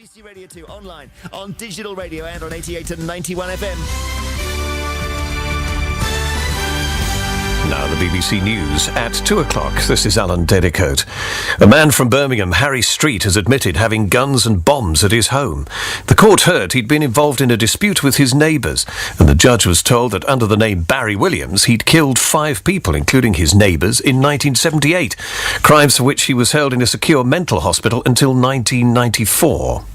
BBC Radio 2 online, on digital radio and on 88 and 91 FM. Now the BBC News at 2 o'clock. This is Alan Dedicoat. A man from Birmingham, Harry Street, has admitted having guns and bombs at his home. The court heard he'd been involved in a dispute with his neighbours, and the judge was told that under the name Barry Williams, he'd killed 5 people, including his neighbours, in 1978, crimes for which he was held in a secure mental hospital until 1994.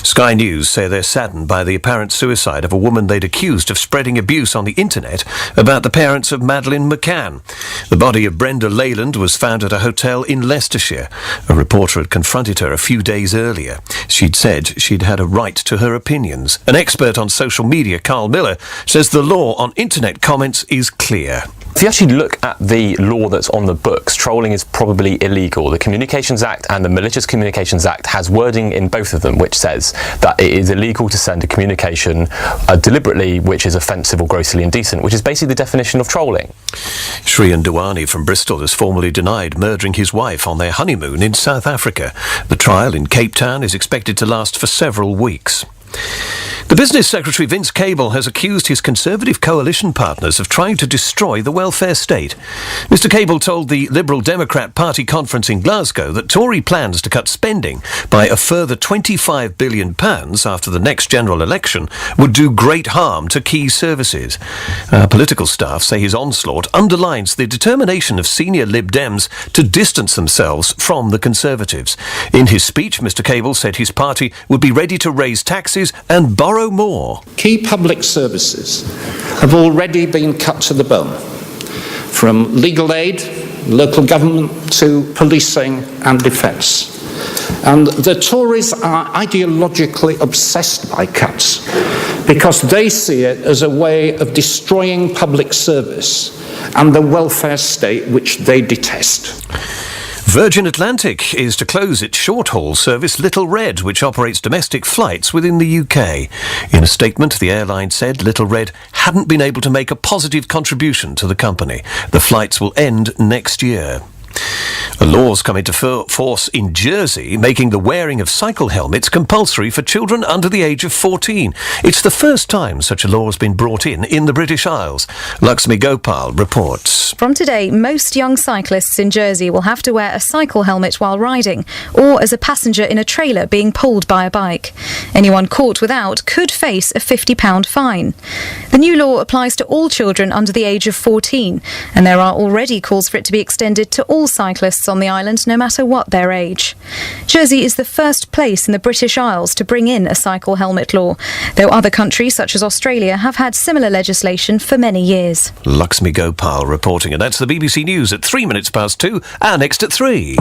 Sky News say they're saddened by the apparent suicide of a woman they'd accused of spreading abuse on the internet about the parents of Madeleine McCann. The body of Brenda Leyland was found at a hotel in Leicestershire. A reporter had confronted her a few days earlier. She'd said she'd had a right to her opinions. An expert on social media, Carl Miller, says the law on internet comments is clear. If you actually look at the law that's on the books, trolling is probably illegal. The Communications Act and the Malicious Communications Act has wording in both of them which says that it is illegal to send a communication deliberately which is offensive or grossly indecent, which is basically the definition of trolling. Shree Ndwani from Bristol has formally denied murdering his wife on their honeymoon in South Africa. The trial in Cape Town is expected to last for several weeks. The Business Secretary Vince Cable has accused his Conservative coalition partners of trying to destroy the welfare state. Mr Cable told the Liberal Democrat Party conference in Glasgow that Tory plans to cut spending by a further £25 billion after the next general election would do great harm to key services. Political staff say his onslaught underlines the determination of senior Lib Dems to distance themselves from the Conservatives. In his speech, Mr Cable said his party would be ready to raise taxes and borrow more. Key public services have already been cut to the bone, from legal aid, local government to policing and defence. And the Tories are ideologically obsessed by cuts because they see it as a way of destroying public service and the welfare state which they detest. Virgin Atlantic is to close its short-haul service Little Red, which operates domestic flights within the UK. In a statement, the airline said Little Red hadn't been able to make a positive contribution to the company. The flights will end next year. A law's come into force in Jersey, making the wearing of cycle helmets compulsory for children under the age of 14. It's the first time such a law has been brought in the British Isles. Lakshmi Gopal reports. From today, most young cyclists in Jersey will have to wear a cycle helmet while riding, or as a passenger in a trailer being pulled by a bike. Anyone caught without could face a £50 fine. The new law applies to all children under the age of 14, and there are already calls for it to be extended to all cyclists on the island, no matter what their age. Jersey is the first place in the British Isles to bring in a cycle helmet law, though other countries such as Australia have had similar legislation for many years. Lakshmi Gopal reporting, and that's the BBC News at 2 minutes past, and next at 3.